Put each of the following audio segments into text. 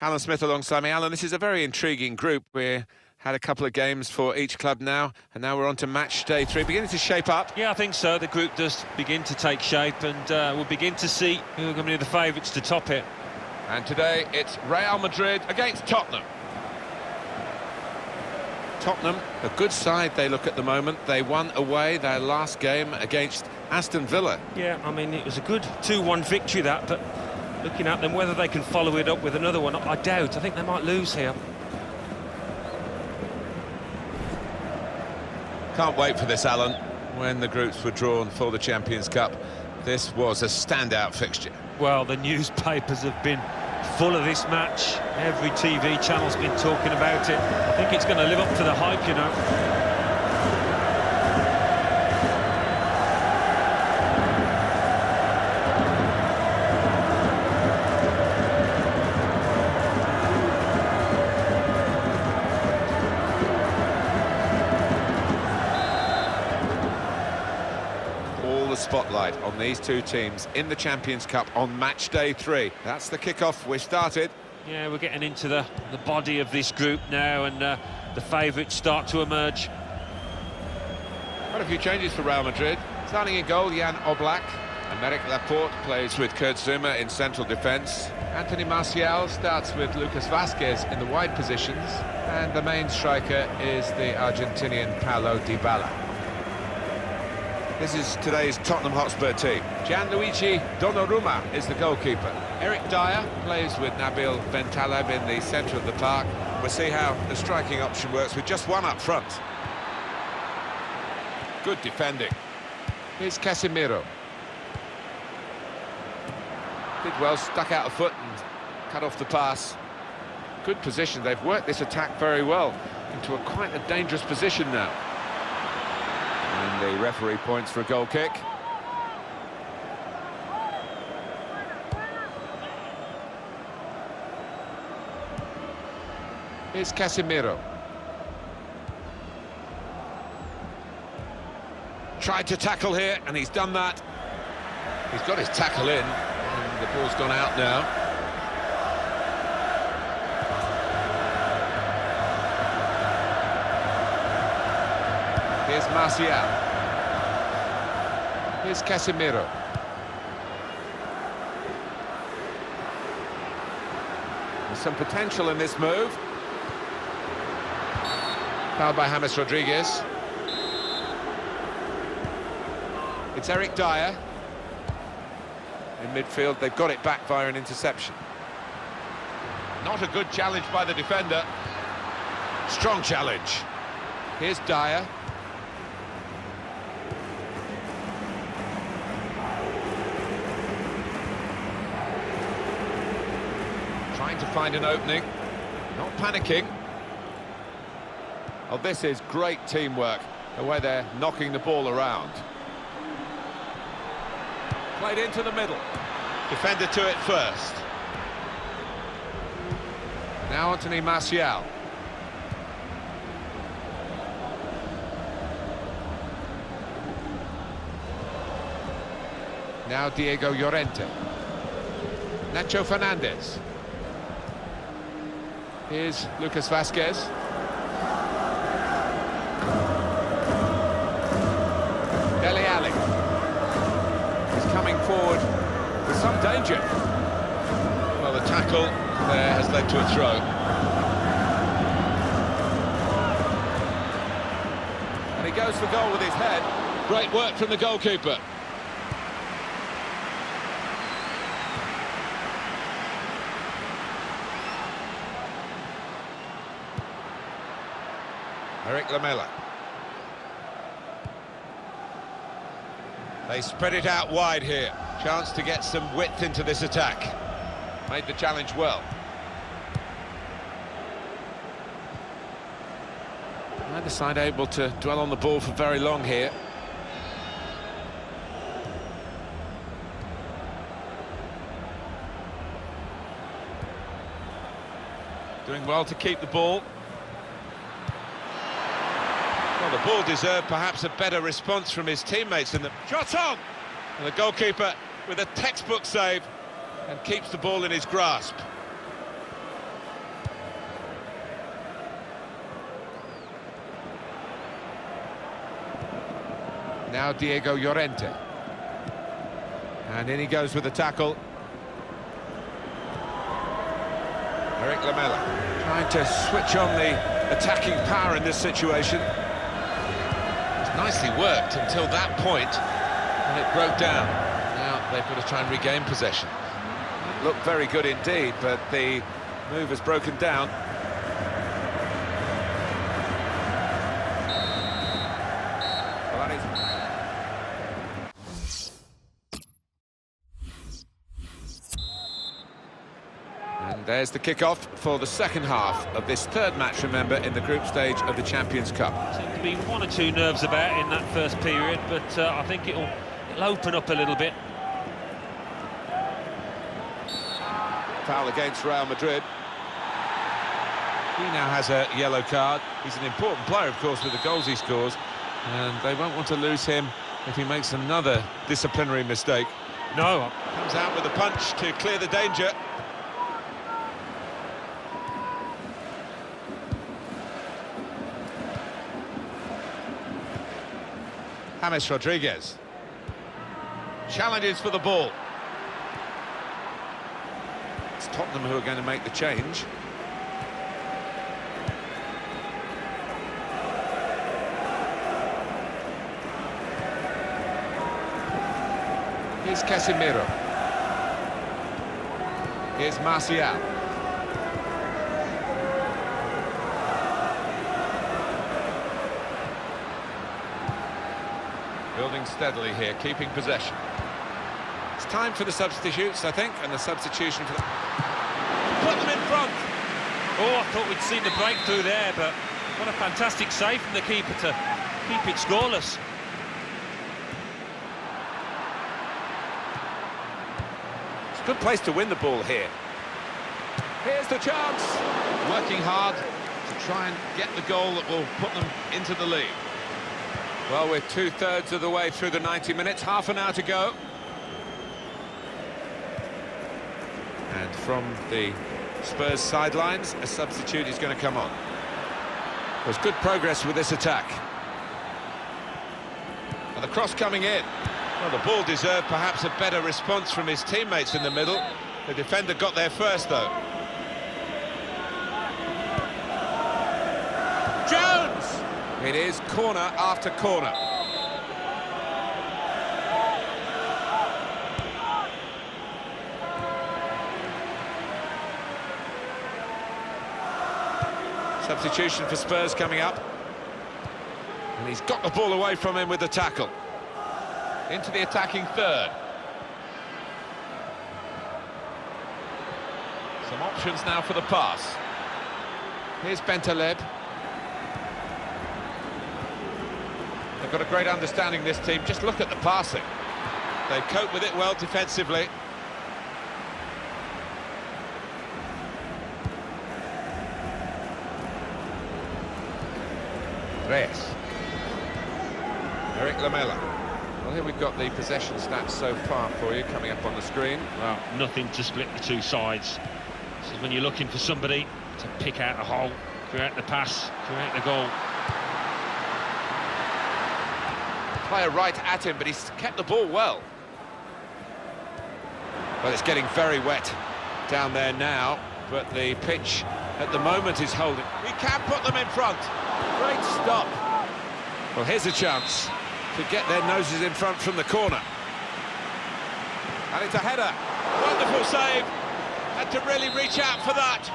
Alan Smith alongside me. Alan, this is a very intriguing group. We had a couple of games for each club now, and now we're on to match day 3, beginning to shape up. Yeah, I think so. The group does begin to take shape, and we'll begin to see who are going to be the favourites to top it. And today it's Real Madrid against Tottenham. Tottenham, a good side they look at the moment. They won away their last game against Aston Villa. Yeah, I mean, it was a good 2-1 victory, that, but looking at them, whether they can follow it up with another one, I doubt. I think they might lose here. Can't wait for this, Alan. When the groups were drawn for the Champions Cup, this was a standout fixture. Well, the newspapers have been full of this match. Every TV channel's been talking about it. I think it's going to live up to the hype, you know. Spotlight on these two teams in the Champions Cup on match day 3. That's the kickoff. We've started. Yeah, we're getting into the body of this group now, and the favourites start to emerge. Quite a few changes for Real Madrid. Starting in goal, Jan Oblak. Aymeric Laporte plays with Kurt Zouma in central defence. Anthony Martial starts with Lucas Vazquez in the wide positions. And the main striker is the Argentinian Paulo Dybala. This is today's Tottenham Hotspur team. Gianluigi Donnarumma is the goalkeeper. Eric Dyer plays with Nabil Bentaleb in the centre of the park. We'll see how the striking option works with just one up front. Good defending. Here's Casemiro. Did well, stuck out a foot and cut off the pass. Good position. They've worked this attack very well into quite a dangerous position now. And the referee points for a goal kick. Here's Casemiro. Tried to tackle here, and he's done that. He's got his tackle in, and the ball's gone out now. Here's Martial. Here's Casemiro. There's some potential in this move. Fouled by James Rodriguez. It's Eric Dyer. In midfield, they've got it back via an interception. Not a good challenge by the defender. Strong challenge. Here's Dyer. Trying to find an opening, not panicking. Oh, this is great teamwork, the way they're knocking the ball around. Played into the middle. Defender to it first. Now Anthony Martial. Now Diego Llorente. Nacho Fernandez. Here's Lucas Vazquez. Dele Alli. He's coming forward with some danger. Well, the tackle there has led to a throw. And he goes for goal with his head. Great work from the goalkeeper. Eric Lamela. They spread it out wide here. Chance to get some width into this attack. Made the challenge well. Neither side able to dwell on the ball for very long here. Doing well to keep the ball. Well, the ball deserved perhaps a better response from his teammates. And the shot on! And the goalkeeper with a textbook save and keeps the ball in his grasp. Now Diego Llorente. And in he goes with the tackle. Eric Lamela trying to switch on the attacking power in this situation. It's nicely worked until that point, and it broke down. Now they've got to try and regain possession. It looked very good indeed, but the move has broken down. Well, that is... And there's the kick-off for the second half of this third match, remember, in the group stage of the Champions Cup. Seemed to be one or two nerves about in that first period, but I think it'll open up a little bit. Foul against Real Madrid. He now has a yellow card. He's an important player, of course, with the goals he scores, and they won't want to lose him if he makes another disciplinary mistake. No. Comes out with a punch to clear the danger. James Rodriguez challenges for the ball. It's Tottenham who are going to make the change. Here's Casemiro. Here's Martial. Building steadily here, keeping possession. It's time for the substitutes, I think, and the substitution for the... Put them in front! Oh, I thought we'd seen the breakthrough there, but what a fantastic save from the keeper to keep it scoreless. It's a good place to win the ball here. Here's the chance! Working hard to try and get the goal that will put them into the lead. Well, we're two-thirds of the way through the 90 minutes, half an hour to go. And from the Spurs sidelines, a substitute is going to come on. There's good progress with this attack. And the cross coming in. Well, the ball deserved perhaps a better response from his teammates in the middle. The defender got there first, though. Jones! It is corner after corner. Substitution for Spurs coming up. And he's got the ball away from him with the tackle. Into the attacking third. Some options now for the pass. Here's Bentaleb. They've got a great understanding, this team. Just look at the passing. They cope with it well defensively. Reyes. Eric Lamela. Well, here we've got the possession stats so far for you coming up on the screen. Well, nothing to split the two sides. This is when you're looking for somebody to pick out a hole, create the pass, create the goal. Player right at him, but he's kept the ball well. Well, it's getting very wet down there now, but the pitch at the moment is holding. We can put them in front. Great stop. Well, here's a chance to get their noses in front from the corner. And it's a header. Wonderful save. Had to really reach out for that.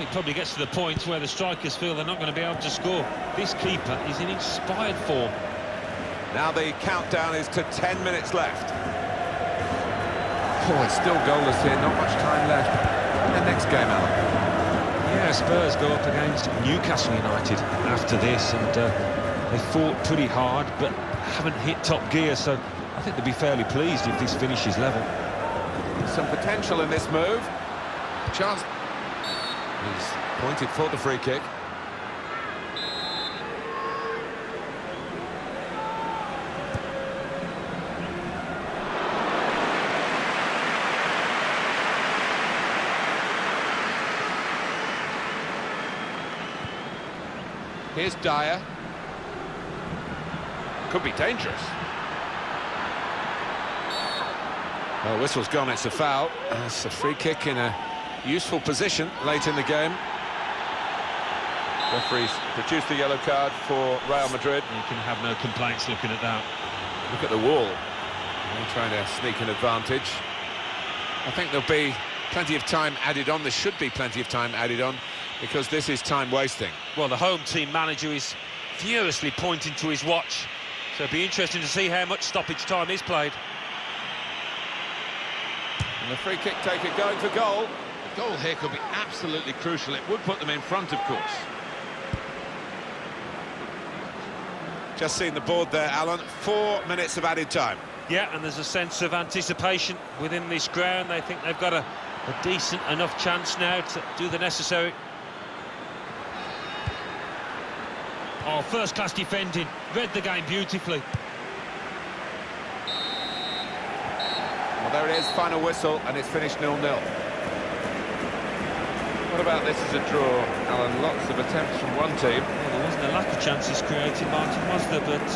It probably gets to the point where the strikers feel they're not going to be able to score. This keeper is in inspired form. Now the countdown is to 10 minutes left. Oh, it's still goalless here, not much time left. In the next game, Alan. Yeah, Spurs go up against Newcastle United after this, and they fought pretty hard, but haven't hit top gear, so I think they'll be fairly pleased if this finishes level. Some potential in this move. Chance. He's pointed for the free kick. Here's Dyer. Could be dangerous. Well, whistle's gone, it's a foul. It's a free kick in a useful position late in the game. Referees produced the yellow card for Real Madrid. You can have no complaints looking at that. Look at the wall. They're trying to sneak an advantage. I think there'll be plenty of time added on. There should be plenty of time added on, because this is time wasting. Well, the home team manager is furiously pointing to his watch, so it'll be interesting to see how much stoppage time is played. And the free kick taker going for goal. The goal here could be absolutely crucial. It would put them in front, of course. Just seen the board there, Alan. 4 minutes of added time. Yeah, and there's a sense of anticipation within this ground. They think they've got a decent enough chance now to do the necessary. Oh, first-class defending. Read the game beautifully. Well, there it is, final whistle, and it's finished 0-0. What about this as a draw, Alan? Lots of attempts from one team. Well, there wasn't a lack of chances created, Martin, was there? But